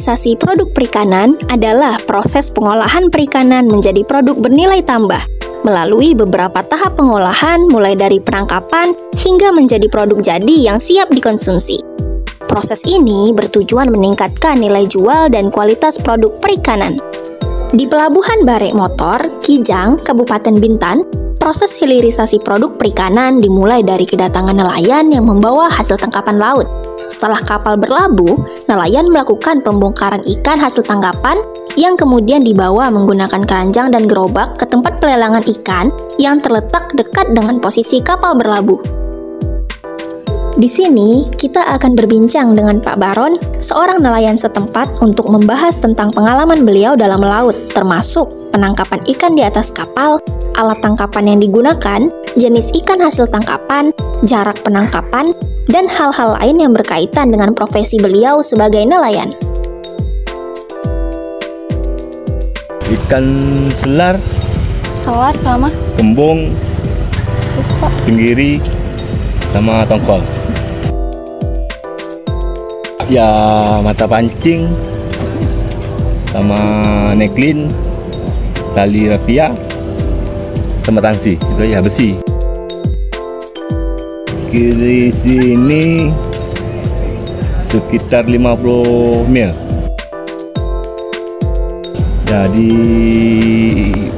Hilirisasi produk perikanan adalah proses pengolahan perikanan menjadi produk bernilai tambah melalui beberapa tahap pengolahan mulai dari penangkapan hingga menjadi produk jadi yang siap dikonsumsi. Proses ini bertujuan meningkatkan nilai jual dan kualitas produk perikanan. Di Pelabuhan Barek Motor, Kijang, Kabupaten Bintan, proses hilirisasi produk perikanan dimulai dari kedatangan nelayan yang membawa hasil tangkapan laut. Setelah kapal berlabuh, nelayan melakukan pembongkaran ikan hasil tangkapan yang kemudian dibawa menggunakan keranjang dan gerobak ke tempat pelelangan ikan yang terletak dekat dengan posisi kapal berlabuh. Di sini, kita akan berbincang dengan Pak Baron, seorang nelayan setempat untuk membahas tentang pengalaman beliau dalam melaut, termasuk penangkapan ikan di atas kapal, alat tangkapan yang digunakan, jenis ikan hasil tangkapan, jarak penangkapan, dan hal-hal lain yang berkaitan dengan profesi beliau sebagai nelayan. Ikan selar, sama kembung, tenggiri, sama tongkol. Ya, mata pancing, sama neklin, tali rapia, sama tangsi, itu ya besi. Kiri sini sekitar 50 mil. Jadi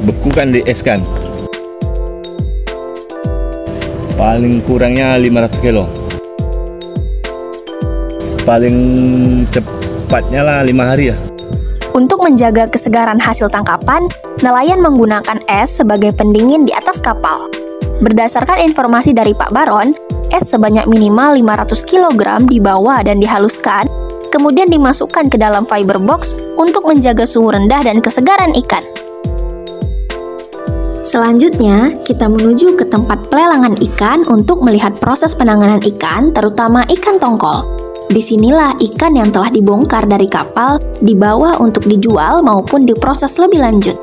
bekukan dieskan. Paling kurangnya 500 kilo. Paling cepatnya lah 5 hari ya. Untuk menjaga kesegaran hasil tangkapan, nelayan menggunakan es sebagai pendingin di atas kapal. Berdasarkan informasi dari Pak Baron, es sebanyak minimal 500 kg dibawa dan dihaluskan, kemudian dimasukkan ke dalam fiber box untuk menjaga suhu rendah dan kesegaran ikan. Selanjutnya, kita menuju ke tempat pelelangan ikan untuk melihat proses penanganan ikan, terutama ikan tongkol. Disinilah ikan yang telah dibongkar dari kapal dibawa untuk dijual maupun diproses lebih lanjut.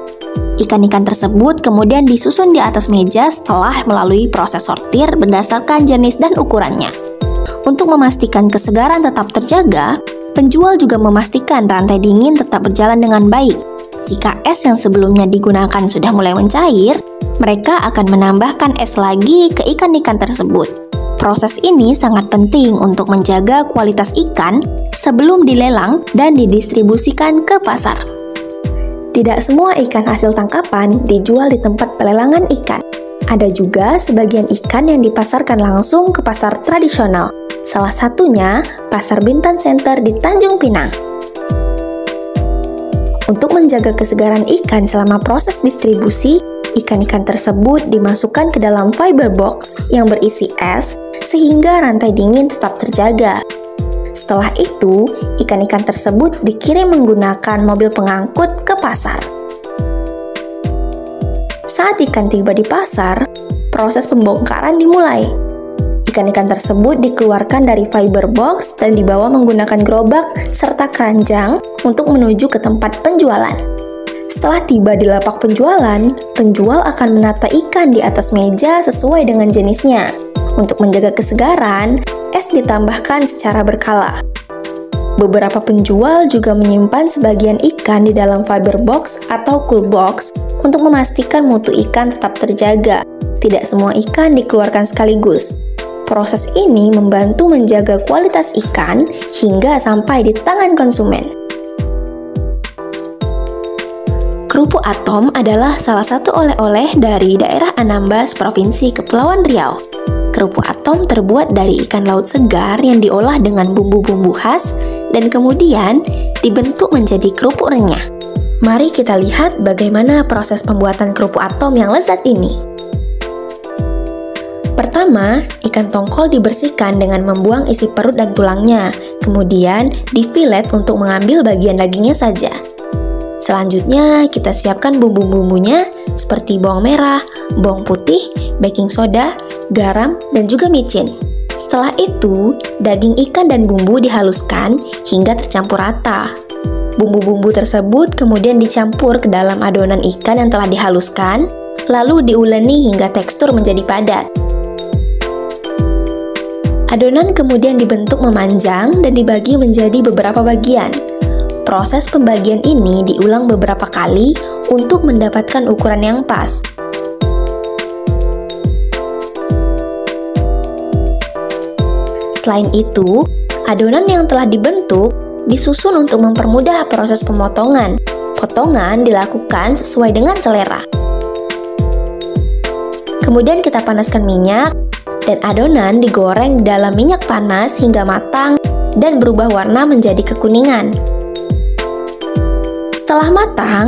Ikan-ikan tersebut kemudian disusun di atas meja setelah melalui proses sortir berdasarkan jenis dan ukurannya. Untuk memastikan kesegaran tetap terjaga, penjual juga memastikan rantai dingin tetap berjalan dengan baik. Jika es yang sebelumnya digunakan sudah mulai mencair, mereka akan menambahkan es lagi ke ikan-ikan tersebut. Proses ini sangat penting untuk menjaga kualitas ikan sebelum dilelang dan didistribusikan ke pasar. Tidak semua ikan hasil tangkapan dijual di tempat pelelangan ikan. Ada juga sebagian ikan yang dipasarkan langsung ke pasar tradisional. Salah satunya Pasar Bintan Center di Tanjung Pinang. Untuk menjaga kesegaran ikan selama proses distribusi, ikan-ikan tersebut dimasukkan ke dalam fiber box yang berisi es sehingga rantai dingin tetap terjaga. Setelah itu, ikan-ikan tersebut dikirim menggunakan mobil pengangkut ke pasar. Saat ikan tiba di pasar, proses pembongkaran dimulai. Ikan-ikan tersebut dikeluarkan dari fiber box dan dibawa menggunakan gerobak serta keranjang untuk menuju ke tempat penjualan. Setelah tiba di lapak penjualan, penjual akan menata ikan di atas meja sesuai dengan jenisnya. Untuk menjaga kesegaran, es ditambahkan secara berkala. Beberapa penjual juga menyimpan sebagian ikan di dalam fiber box atau cool box untuk memastikan mutu ikan tetap terjaga. Tidak semua ikan dikeluarkan sekaligus. Proses ini membantu menjaga kualitas ikan hingga sampai di tangan konsumen. Kerupuk atom adalah salah satu oleh-oleh dari daerah Anambas, Provinsi Kepulauan Riau. Kerupuk atom terbuat dari ikan laut segar yang diolah dengan bumbu-bumbu khas dan kemudian dibentuk menjadi kerupuk renyah. Mari kita lihat bagaimana proses pembuatan kerupuk atom yang lezat ini. Pertama, ikan tongkol dibersihkan dengan membuang isi perut dan tulangnya, kemudian difilet untuk mengambil bagian dagingnya saja. Selanjutnya, kita siapkan bumbu-bumbunya seperti bawang merah, bawang putih, baking soda, garam, dan juga micin. Setelah itu, daging ikan dan bumbu dihaluskan hingga tercampur rata. Bumbu-bumbu tersebut kemudian dicampur ke dalam adonan ikan yang telah dihaluskan, lalu diuleni hingga tekstur menjadi padat. Adonan kemudian dibentuk memanjang dan dibagi menjadi beberapa bagian. Proses pembagian ini diulang beberapa kali untuk mendapatkan ukuran yang pas. Selain itu, adonan yang telah dibentuk disusun untuk mempermudah proses pemotongan. Potongan dilakukan sesuai dengan selera. Kemudian kita panaskan minyak, dan adonan digoreng di dalam minyak panas hingga matang dan berubah warna menjadi kekuningan. Setelah matang,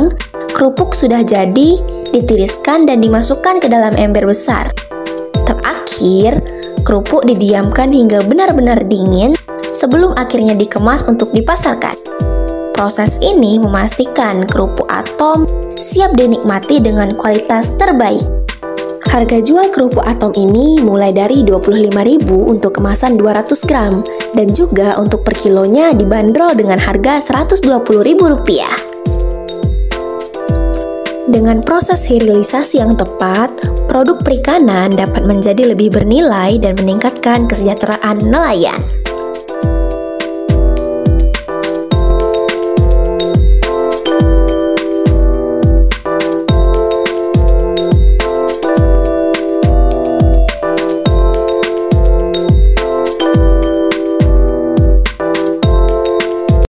kerupuk sudah jadi, ditiriskan dan dimasukkan ke dalam ember besar. Terakhir, kerupuk didiamkan hingga benar-benar dingin sebelum akhirnya dikemas untuk dipasarkan. Proses ini memastikan kerupuk Atom siap dinikmati dengan kualitas terbaik. Harga jual kerupuk Atom ini mulai dari Rp25.000 untuk kemasan 200 gram dan juga untuk per kilonya dibanderol dengan harga Rp120.000. Dengan proses sterilisasi yang tepat, produk perikanan dapat menjadi lebih bernilai dan meningkatkan kesejahteraan nelayan.